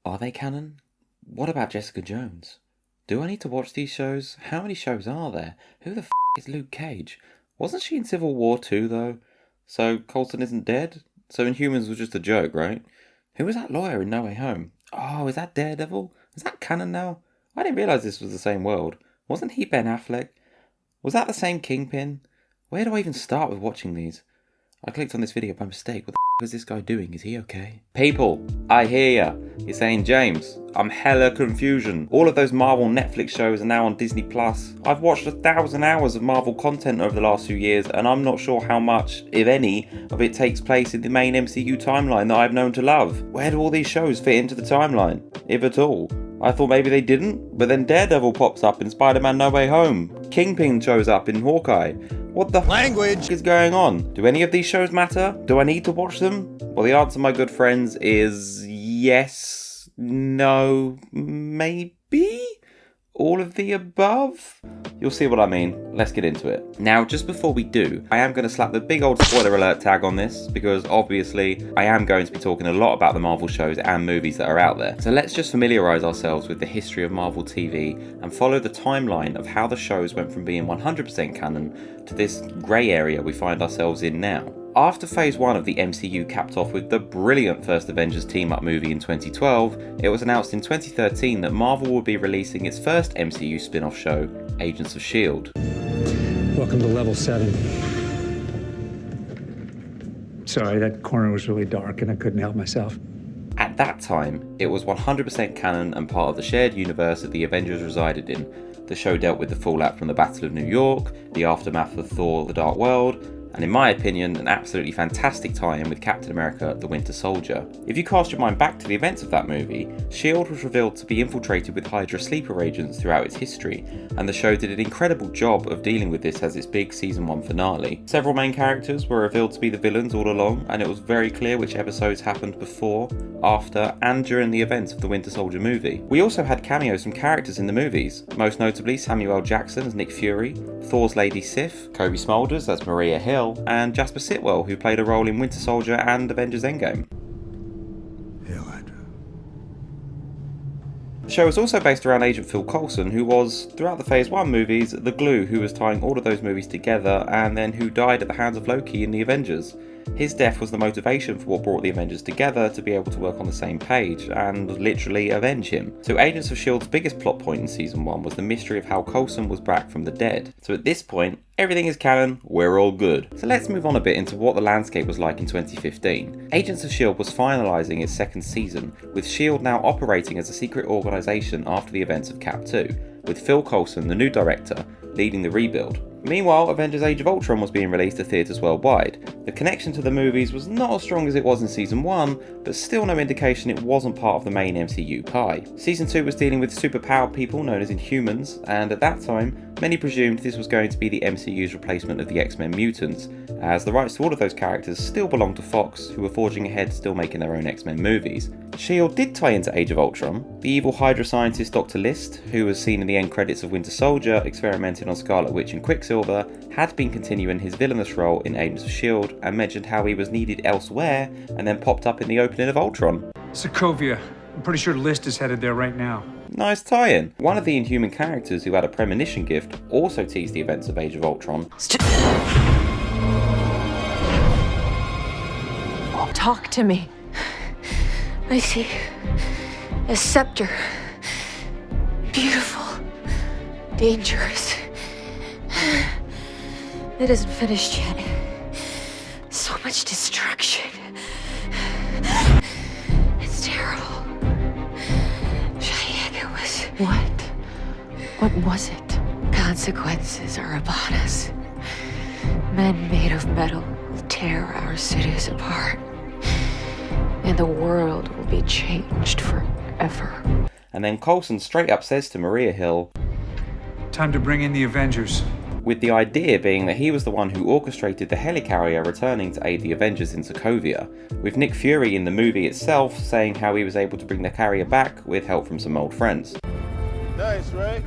Are they canon? What about Jessica Jones? Do I need to watch these shows? How many shows are there? Who the is Luke Cage? Wasn't she in Civil War too, though? So Coulson isn't dead? So Inhumans was just a joke, right? Who was that lawyer in No Way Home? Oh, is that Daredevil? Is that canon now? I didn't realise this was the same world. Wasn't he Ben Affleck? Was that the same Kingpin? Where do I even start with watching these? I clicked on this video by mistake. What the is this guy doing? Is he okay? People, I hear ya. You're saying, James, I'm hella confusion. All of those Marvel Netflix shows are now on Disney Plus. I've watched 1,000 hours of Marvel content over the last few years, and I'm not sure how much, if any, of it takes place in the main MCU timeline that I've known to love. Where do all these shows fit into the timeline, if at all? I thought maybe they didn't, but then Daredevil pops up in Spider-Man No Way Home. Kingpin shows up in Hawkeye. What the language is going on? Do any of these shows matter? Do I need to watch them? Well, the answer, my good friends, is yes, no, maybe? All of the above? You'll see what I mean. Let's get into it. Now, just before we do, I am going to slap the big old spoiler alert tag on this, because obviously I am going to be talking a lot about the Marvel shows and movies that are out there. So let's just familiarise ourselves with the history of Marvel TV and follow the timeline of how the shows went from being 100% canon to this grey area we find ourselves in now. After phase 1 of the MCU capped off with the brilliant first Avengers team-up movie in 2012, it was announced in 2013 that Marvel would be releasing its first MCU spin-off show, Agents of S.H.I.E.L.D. Welcome to level 7. Sorry, that corner was really dark and I couldn't help myself. At that time, it was 100% canon and part of the shared universe that the Avengers resided in. The show dealt with the fallout from the Battle of New York, the aftermath of Thor: The Dark World, and in my opinion, an absolutely fantastic tie-in with Captain America: The Winter Soldier. If you cast your mind back to the events of that movie, S.H.I.E.L.D. was revealed to be infiltrated with Hydra sleeper agents throughout its history, and the show did an incredible job of dealing with this as its big season 1 finale. Several main characters were revealed to be the villains all along, and it was very clear which episodes happened before, after, and during the events of the Winter Soldier movie. We also had cameos from characters in the movies, most notably Samuel L. Jackson as Nick Fury, Thor's Lady Sif, Kobe Smulders as Maria Hill, and Jasper Sitwell, who played a role in Winter Soldier and Avengers Endgame. Hail Hydra. The show was also based around Agent Phil Coulson, who was, throughout the Phase 1 movies, the glue who was tying all of those movies together, and then who died at the hands of Loki in the Avengers. His death was the motivation for what brought the Avengers together to be able to work on the same page, and literally avenge him. So Agents of S.H.I.E.L.D.'s biggest plot point in Season 1 was the mystery of how Coulson was back from the dead. So at this point, everything is canon, we're all good. So let's move on a bit into what the landscape was like in 2015. Agents of S.H.I.E.L.D. was finalising its second season, with S.H.I.E.L.D. now operating as a secret organisation after the events of Cap 2, with Phil Coulson, the new director, leading the rebuild. Meanwhile, Avengers Age of Ultron was being released to theatres worldwide. The connection to the movies was not as strong as it was in Season 1, but still no indication it wasn't part of the main MCU pie. Season 2 was dealing with superpowered people known as Inhumans, and at that time, many presumed this was going to be the MCU's replacement of the X-Men mutants, as the rights to all of those characters still belonged to Fox, who were forging ahead still making their own X-Men movies. S.H.I.E.L.D. did tie into Age of Ultron. The evil Hydra scientist Dr. List, who was seen in the end credits of Winter Soldier experimenting on Scarlet Witch and Quicksilver, had been continuing his villainous role in Agents of S.H.I.E.L.D. and mentioned how he was needed elsewhere and then popped up in the opening of Ultron. Sokovia. I'm pretty sure List is headed there right now. Nice tie-in. One of the Inhuman characters who had a premonition gift also teased the events of Age of Ultron. Talk to me. I see a scepter. Beautiful. Dangerous. It isn't finished yet. So much destruction. It's terrible. Cheyenne, it was... What? What was it? Consequences are upon us. Men made of metal will tear our cities apart. And the world will be changed forever. And then Coulson straight up says to Maria Hill, Time to bring in the Avengers. with the idea being that he was the one who orchestrated the helicarrier returning to aid the Avengers in Sokovia, with Nick Fury in the movie itself saying how he was able to bring the carrier back with help from some old friends. Nice, right?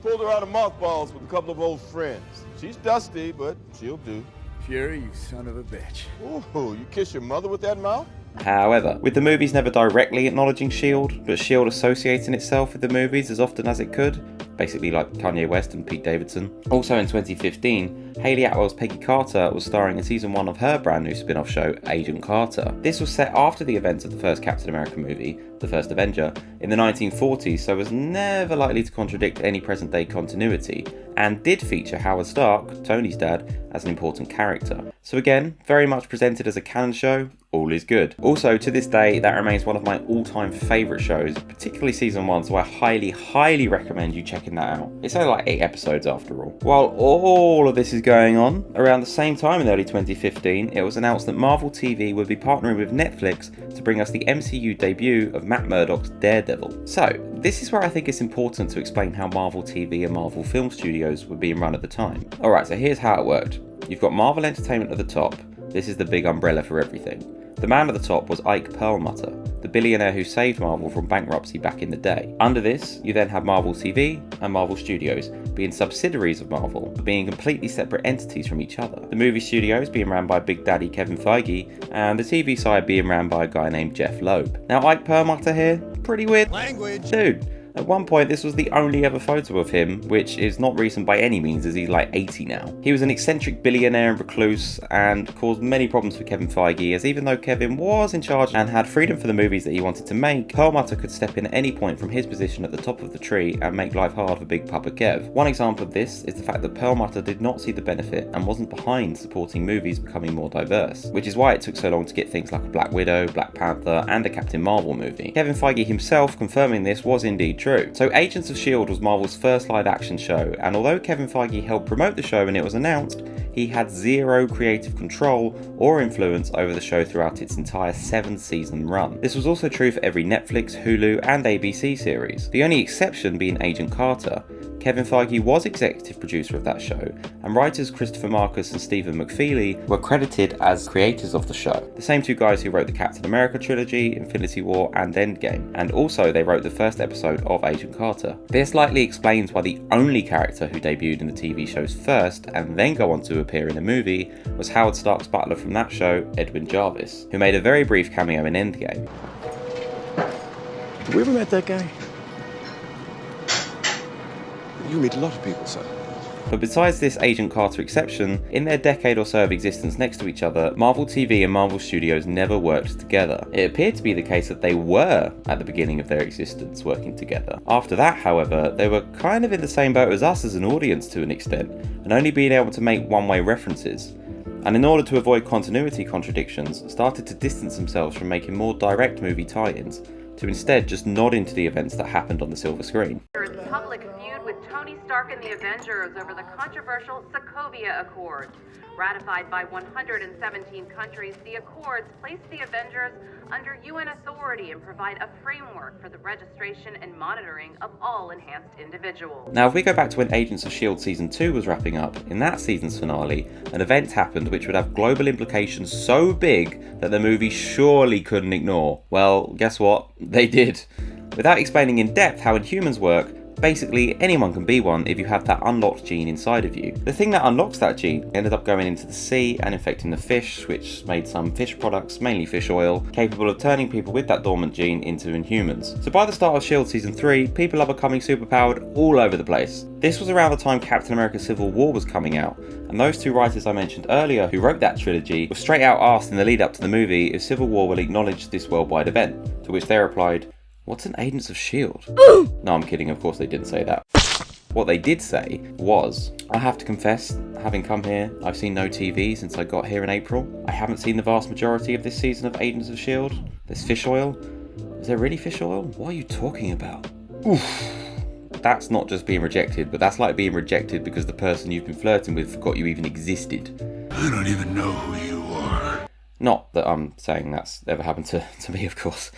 Pulled her out of mothballs with a couple of old friends. She's dusty, but she'll do. Fury, you son of a bitch. Ooh, you kiss your mother with that mouth? However, with the movies never directly acknowledging S.H.I.E.L.D., but S.H.I.E.L.D. associating itself with the movies as often as it could, basically like Kanye West and Pete Davidson. Also in 2015, Hayley Atwell's Peggy Carter was starring in season 1 of her brand new spin-off show, Agent Carter. This was set after the events of the first Captain America movie, The First Avenger, in the 1940s, so was never likely to contradict any present-day continuity, and did feature Howard Stark, Tony's dad, as an important character. So again, very much presented as a canon show, all is good. Also, to this day, that remains one of my all-time favourite shows, particularly season 1, so I highly recommend you checking that out. It's only like 8 episodes after all. While all of this is going on, around the same time in early 2015, it was announced that Marvel TV would be partnering with Netflix to bring us the MCU debut of Matt Murdock's Daredevil. So, this is where I think it's important to explain how Marvel TV and Marvel Film Studios were being run at the time. Alright, so here's how it worked. You've got Marvel Entertainment at the top. This is the big umbrella for everything. The man at the top was Ike Perlmutter, the billionaire who saved Marvel from bankruptcy back in the day. Under this, you then have Marvel TV and Marvel Studios, being subsidiaries of Marvel, but being completely separate entities from each other. The movie studios being ran by Big Daddy Kevin Feige, and the TV side being ran by a guy named Jeff Loeb. Now Ike Perlmutter here, pretty weird language, dude. At one point, this was the only ever photo of him, which is not recent by any means as he's like 80 now. He was an eccentric billionaire and recluse and caused many problems for Kevin Feige, as even though Kevin was in charge and had freedom for the movies that he wanted to make, Perlmutter could step in at any point from his position at the top of the tree and make life hard for Big Papa Kev. One example of this is the fact that Perlmutter did not see the benefit and wasn't behind supporting movies becoming more diverse, which is why it took so long to get things like a Black Widow, Black Panther and a Captain Marvel movie. Kevin Feige himself confirming this was indeed true. So Agents of S.H.I.E.L.D. was Marvel's first live action show, and although Kevin Feige helped promote the show when it was announced, he had zero creative control or influence over the show throughout its entire 7-season run. This was also true for every Netflix, Hulu and ABC series, the only exception being Agent Carter. Kevin Feige was executive producer of that show, and writers Christopher Marcus and Stephen McFeely were credited as creators of the show. The same two guys who wrote the Captain America trilogy, Infinity War and Endgame, and also they wrote the first episode of Agent Carter. This likely explains why the only character who debuted in the TV shows first and then go on to appear in the movie was Howard Stark's butler from that show, Edwin Jarvis, who made a very brief cameo in Endgame. Have we ever met that guy? You meet a lot of people, son. But besides this Agent Carter exception, in their decade or so of existence next to each other, Marvel TV and Marvel Studios never worked together. It appeared to be the case that they were, at the beginning of their existence, working together. After that, however, they were kind of in the same boat as us as an audience to an extent, and only being able to make one-way references. And in order to avoid continuity contradictions, started to distance themselves from making more direct movie tie-ins, to instead just nod into the events that happened on the silver screen. Public feud with Tony Stark and the Avengers over the controversial Sokovia Accords. Ratified by 117 countries, the Accords place the Avengers under UN authority and provide a framework for the registration and monitoring of all enhanced individuals. Now, if we go back to when Agents of S.H.I.E.L.D. Season 2 was wrapping up, in that season's finale, an event happened which would have global implications so big that the movie surely couldn't ignore. Well, guess what? They did. Without explaining in depth how Inhumans work, basically anyone can be one if you have that unlocked gene inside of you. The thing that unlocks that gene ended up going into the sea and infecting the fish, which made some fish products, mainly fish oil, capable of turning people with that dormant gene into Inhumans. So by the start of S.H.I.E.L.D. Season 3, people are becoming superpowered all over the place. This was around the time Captain America Civil War was coming out, and those two writers I mentioned earlier who wrote that trilogy were straight out asked in the lead up to the movie if Civil War will acknowledge this worldwide event, to which they replied, "What's an Agents of S.H.I.E.L.D.? No, I'm kidding, of course they didn't say that. What they did say was, I have to confess, having come here, I've seen no TV since I got here in April. I haven't seen the vast majority of this season of Agents of S.H.I.E.L.D. There's fish oil. Is there really fish oil? What are you talking about? Oof. That's not just being rejected, but that's like being rejected because the person you've been flirting with forgot you even existed. I don't even know who you are. Not that I'm saying that's ever happened to me, of course.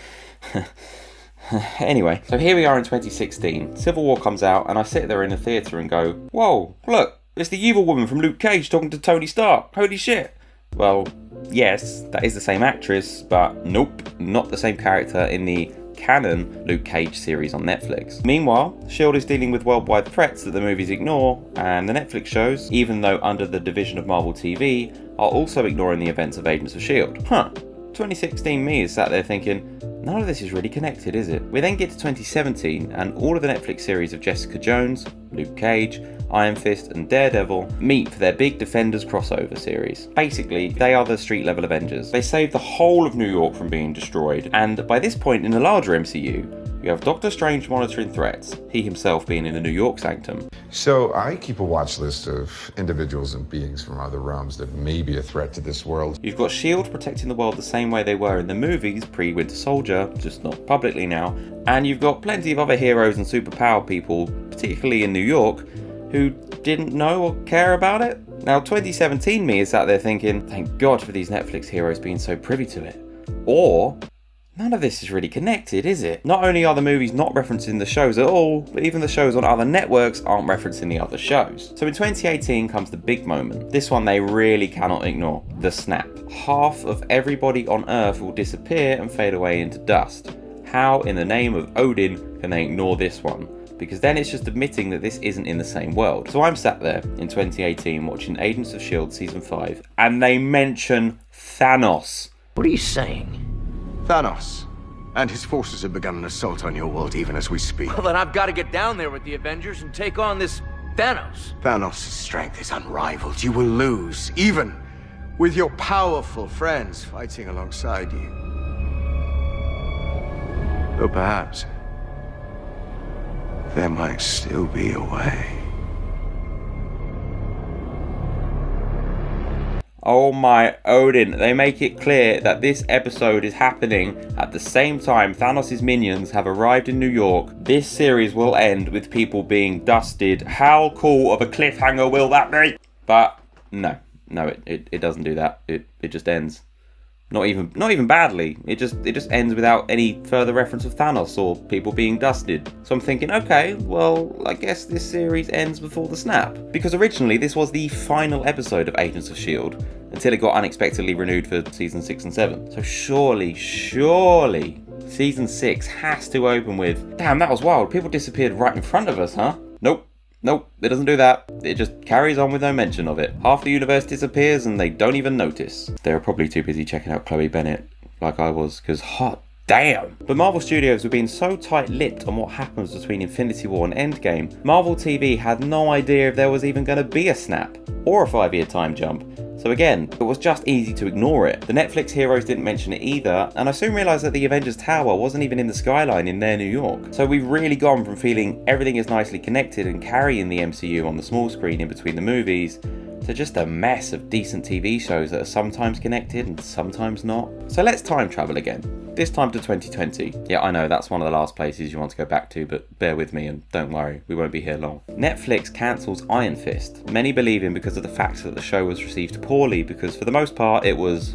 Anyway, so here we are in 2016. Civil War comes out, and I sit there in the theatre and go, whoa, look, it's the evil woman from Luke Cage talking to Tony Stark. Holy shit. Well, yes, that is the same actress, but nope, not the same character in the Canon Luke Cage series on Netflix. Meanwhile, S.H.I.E.L.D. is dealing with worldwide threats that the movies ignore, and the Netflix shows, even though under the division of Marvel TV, are also ignoring the events of Agents of S.H.I.E.L.D. 2016 me is sat there thinking, none of this is really connected, is it? We then get to 2017 and all of the Netflix series of Jessica Jones, Luke Cage, Iron Fist and Daredevil meet for their big Defenders crossover series. Basically, they are the street level Avengers. They save the whole of New York from being destroyed, and by this point in the larger MCU, you have Doctor Strange monitoring threats, he himself being in the New York sanctum. So I keep a watch list of individuals and beings from other realms that may be a threat to this world. You've got S.H.I.E.L.D. protecting the world the same way they were in the movies pre-Winter Soldier, just not publicly now, and you've got plenty of other heroes and superpowered people, particularly in New York, who didn't know or care about it. Now 2017 me is sat there thinking, thank God for these Netflix heroes being so privy to it. Or, none of this is really connected, is it? Not only are the movies not referencing the shows at all, but even the shows on other networks aren't referencing the other shows. So in 2018 comes the big moment. This one they really cannot ignore. The snap. Half of everybody on Earth will disappear and fade away into dust. How in the name of Odin can they ignore this one? Because then it's just admitting that this isn't in the same world. So I'm sat there in 2018 watching Agents of S.H.I.E.L.D. season 5 and they mention Thanos. What are you saying? Thanos and his forces have begun an assault on your world even as we speak. Well, then I've got to get down there with the Avengers and take on this Thanos. Thanos' strength is unrivaled. You will lose, even with your powerful friends fighting alongside you. Though perhaps there might still be a way. Oh my Odin, they make it clear that this episode is happening at the same time Thanos' minions have arrived in New York. This series will end with people being dusted. How cool of a cliffhanger will that be? But no, it doesn't do that. It just ends. Not even badly. It just ends without any further reference of Thanos or people being dusted. So I'm thinking, okay, well, I guess this series ends before the snap. Because originally this was the final episode of Agents of S.H.I.E.L.D. until it got unexpectedly renewed for season 6 and 7. So surely, season 6 has to open with, damn, that was wild. People disappeared right in front of us, huh? Nope, it doesn't do that. It just carries on with no mention of it. Half the universe disappears and they don't even notice. They were probably too busy checking out Chloe Bennett, like I was, because hot damn. But Marvel Studios were being so tight-lipped on what happens between Infinity War and Endgame, Marvel TV had no idea if there was even going to be a snap, or a 5-year time jump. So again, it was just easy to ignore it. The Netflix heroes didn't mention it either, and I soon realised that the Avengers Tower wasn't even in the skyline in their New York. So we've really gone from feeling everything is nicely connected and carrying the MCU on the small screen in between the movies, to just a mess of decent TV shows that are sometimes connected and sometimes not. So let's time travel again. This time to 2020. Yeah, I know that's one of the last places you want to go back to, but bear with me and don't worry, we won't be here long. Netflix cancels Iron Fist, many believing because of the fact that the show was received poorly because for the most part it was...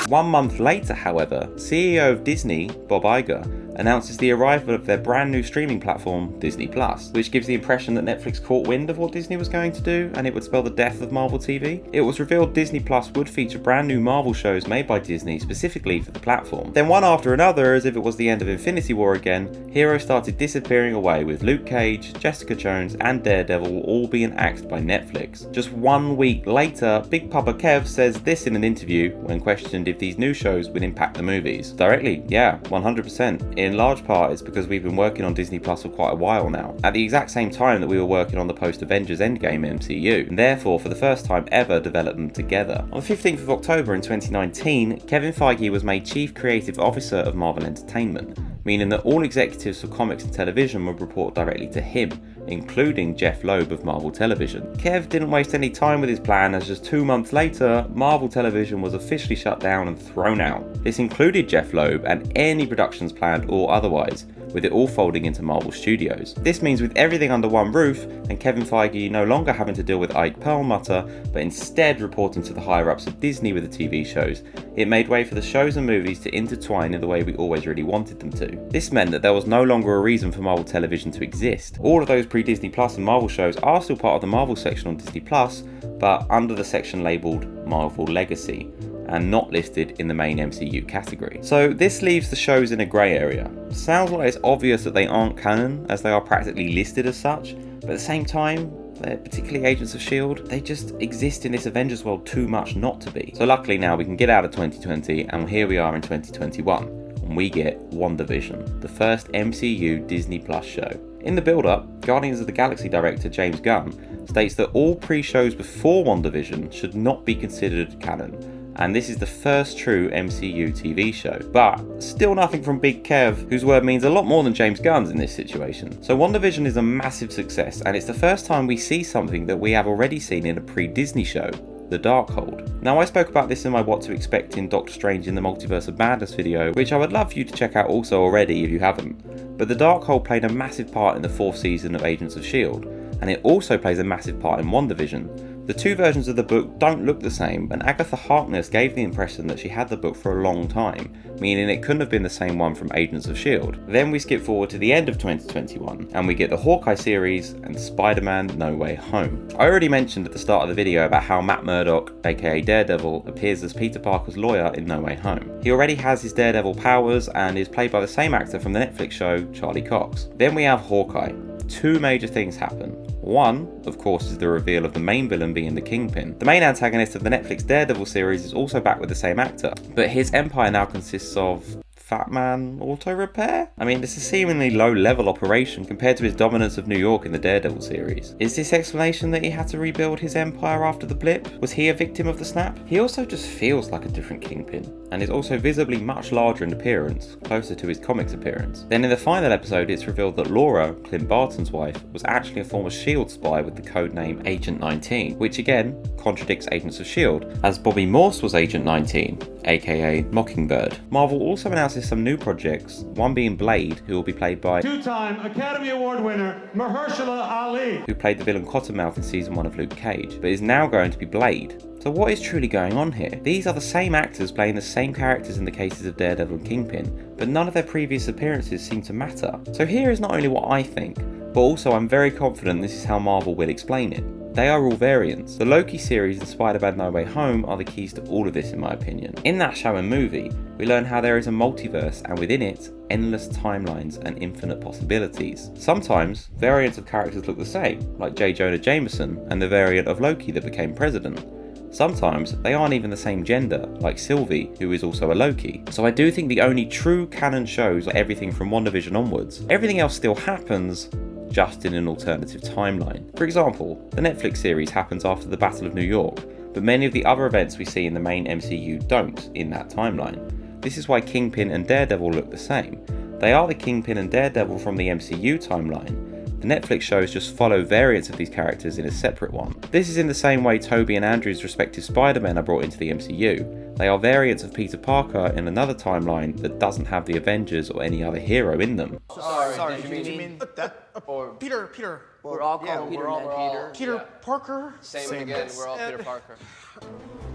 1 month later, however, CEO of Disney, Bob Iger, announces the arrival of their brand new streaming platform, Disney+, which gives the impression that Netflix caught wind of what Disney was going to do and it would spell the death of Marvel TV. It was revealed Disney+ would feature brand new Marvel shows made by Disney specifically for the platform. Then one after another, as if it was the end of Infinity War again, heroes started disappearing away with Luke Cage, Jessica Jones and Daredevil all being axed by Netflix. Just 1 week later, Big Papa Kev says this in an interview when questioned if these new shows would impact the movies. Directly, yeah, 100%. In large part, it's because we've been working on Disney Plus for quite a while now, at the exact same time that we were working on the post-Avengers Endgame MCU, and therefore, for the first time ever, developed them together. On the 15th of October in 2019, Kevin Feige was made Chief Creative Officer of Marvel Entertainment, meaning that all executives for comics and television would report directly to him, including Jeff Loeb of Marvel Television. Kev didn't waste any time with his plan, as just 2 months later, Marvel Television was officially shut down and thrown out. This included Jeff Loeb and any productions planned or otherwise, with it all folding into Marvel Studios. This means with everything under one roof, and Kevin Feige no longer having to deal with Ike Perlmutter, but instead reporting to the higher-ups of Disney with the TV shows, it made way for the shows and movies to intertwine in the way we always really wanted them to. This meant that there was no longer a reason for Marvel Television to exist. All of those pre-Disney Plus and Marvel shows are still part of the Marvel section on Disney Plus, but under the section labelled Marvel Legacy, and not listed in the main MCU category. So this leaves the shows in a grey area. Sounds like it's obvious that they aren't canon, as they are practically listed as such, but at the same time, particularly Agents of S.H.I.E.L.D., they just exist in this Avengers world too much not to be. So luckily now we can get out of 2020, and here we are in 2021, and we get WandaVision, the first MCU Disney Plus show. In the build-up, Guardians of the Galaxy director James Gunn states that all pre-shows before WandaVision should not be considered canon, and this is the first true MCU TV show. But still nothing from Big Kev, whose word means a lot more than James Gunn's in this situation. So WandaVision is a massive success, and it's the first time we see something that we have already seen in a pre-Disney show, The Darkhold. Now I spoke about this in my What to Expect in Doctor Strange in the Multiverse of Madness video, which I would love for you to check out also already if you haven't. But The Darkhold played a massive part in the 4th season of Agents of S.H.I.E.L.D., and it also plays a massive part in WandaVision. The two versions of the book don't look the same, and Agatha Harkness gave the impression that she had the book for a long time, meaning it couldn't have been the same one from Agents of S.H.I.E.L.D. Then we skip forward to the end of 2021, and we get the Hawkeye series and Spider-Man No Way Home. I already mentioned at the start of the video about how Matt Murdock, aka Daredevil, appears as Peter Parker's lawyer in No Way Home. He already has his Daredevil powers and is played by the same actor from the Netflix show Charlie Cox. Then we have Hawkeye. Two major things happen. One, of course, is the reveal of the main villain being the Kingpin. The main antagonist of the Netflix Daredevil series is also back with the same actor, but his empire now consists of Fat Man Auto Repair? I mean, this is a seemingly low-level operation compared to his dominance of New York in the Daredevil series. Is this explanation that he had to rebuild his empire after the blip? Was he a victim of the snap? He also just feels like a different Kingpin, and is also visibly much larger in appearance, closer to his comics appearance. Then in the final episode, it's revealed that Laura, Clint Barton's wife, was actually a former S.H.I.E.L.D. spy with the codename Agent 19, which again contradicts Agents of S.H.I.E.L.D., as Bobby Morse was Agent 19, aka Mockingbird. Marvel also announces some new projects, one being Blade, who will be played by Two-time Academy Award winner Mahershala Ali, who played the villain Cottonmouth in season 1 of Luke Cage, but is now going to be Blade. So what is truly going on here? These are the same actors playing the same characters in the cases of Daredevil and Kingpin, but none of their previous appearances seem to matter. So here is not only what I think, but also I'm very confident this is how Marvel will explain it. They are all variants. The Loki series and Spider-Man No Way Home are the keys to all of this in my opinion. In that show and movie, we learn how there is a multiverse and within it, endless timelines and infinite possibilities. Sometimes, variants of characters look the same, like J. Jonah Jameson and the variant of Loki that became president. Sometimes they aren't even the same gender, like Sylvie, who is also a Loki. So I do think the only true canon shows are everything from WandaVision onwards. Everything else still happens, just in an alternative timeline. For example, the Netflix series happens after the Battle of New York, but many of the other events we see in the main MCU don't in that timeline. This is why Kingpin and Daredevil look the same. They are the Kingpin and Daredevil from the MCU timeline. The Netflix shows just follow variants of these characters in a separate one. This is in the same way Tobey and Andrew's respective Spider-Men are brought into the MCU. They are variants of Peter Parker in another timeline that doesn't have the Avengers or any other hero in them. Sorry, did you mean that? Or Peter. We're all called Peter. Peter Parker? Same again, we're all Peter Parker.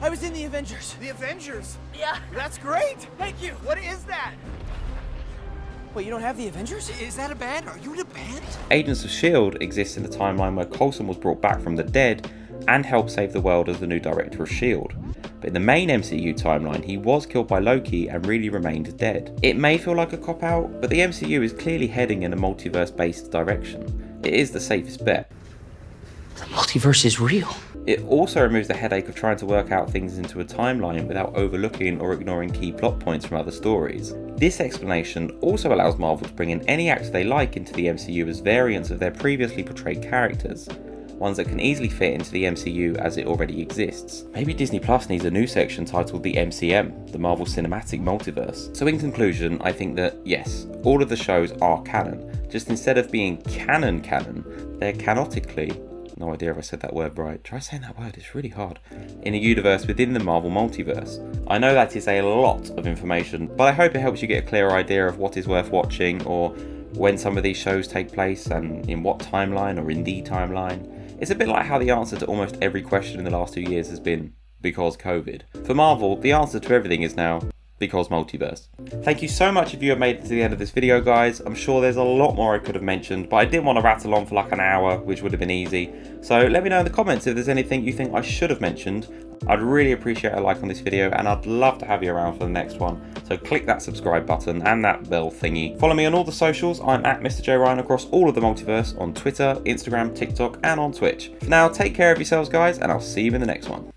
I was in the Avengers. The Avengers? Yeah. That's great! Thank you. What is that? Wait, you don't have the Avengers? Is that a band? Are you in a band? Agents of S.H.I.E.L.D. exists in a timeline where Coulson was brought back from the dead and helped save the world as the new director of S.H.I.E.L.D. But in the main MCU timeline, he was killed by Loki and really remained dead. It may feel like a cop-out, but the MCU is clearly heading in a multiverse-based direction. It is the safest bet. The multiverse is real. It also removes the headache of trying to work out things into a timeline without overlooking or ignoring key plot points from other stories. This explanation also allows Marvel to bring in any actor they like into the MCU as variants of their previously portrayed characters, ones that can easily fit into the MCU as it already exists. Maybe Disney Plus needs a new section titled the MCM, the Marvel Cinematic Multiverse. So in conclusion, I think that yes, all of the shows are canon, just instead of being canon, they're canonically, no idea if I said that word right, try saying that word, it's really hard, in a universe within the Marvel Multiverse. I know that is a lot of information, but I hope it helps you get a clearer idea of what is worth watching, or when some of these shows take place and in what timeline or in the timeline. It's a bit like how the answer to almost every question in the last 2 years has been, because COVID. For Marvel, the answer to everything is now, because multiverse. Thank you so much if you have made it to the end of this video, guys. I'm sure there's a lot more I could have mentioned, but I didn't want to rattle on for like an hour, which would have been easy. So let me know in the comments if there's anything you think I should have mentioned, I'd really appreciate a like on this video, and I'd love to have you around for the next one. So click that subscribe button and that bell thingy. Follow me on all the socials. I'm at Mr. J Ryan across all of the multiverse on Twitter, Instagram, TikTok, and on Twitch. For now, take care of yourselves, guys, and I'll see you in the next one.